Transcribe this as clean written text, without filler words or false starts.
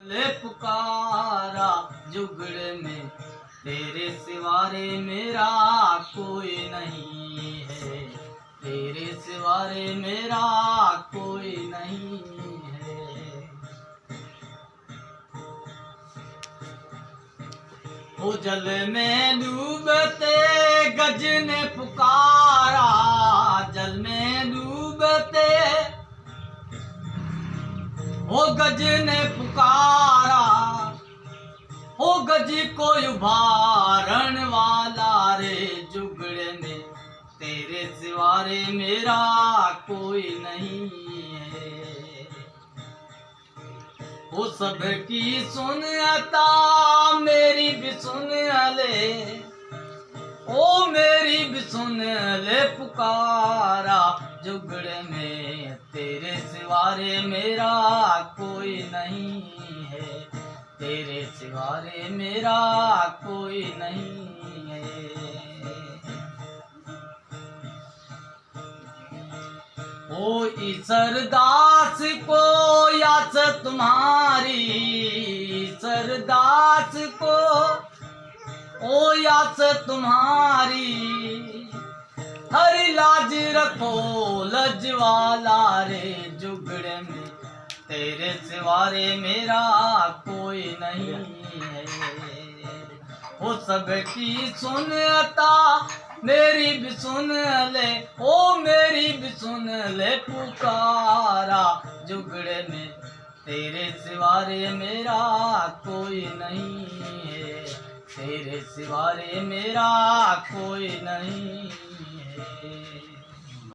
ले पुकारा जुगड़ में, तेरे सिवारे मेरा कोई नहीं है, तेरे सिवारे मेरा कोई नहीं है। ओ जल में डूबते गज ने पुकारा, जल में डूबते ओ गज ने पुकारा, ओ गज को उभारण वाला रे जुगड़े में, तेरे सिवारे मेरा कोई नहीं है। ओ सबकी सुनता मेरी भी सुन ले, ओ मेरी भी सुन ले पुकारा जुगड़े में, तेरे सिवारे मेरा कोई नहीं है, तेरे सिवारे मेरा कोई नहीं है। ओ ईसरदास को यास तुम्हारी, ईसरदास को ओ यास तुम्हारी, हरी लाज रखो लजवाला रे जुगड़े में, तेरे सिवारे मेरा कोई नहीं है। वो सबकी सुनता मेरी भी सुन ले, ओ मेरी भी सुन ले पुकारा जुगड़े में, तेरे सिवारे मेरा कोई नहीं है, तेरे सिवारे मेरा कोई नहीं है।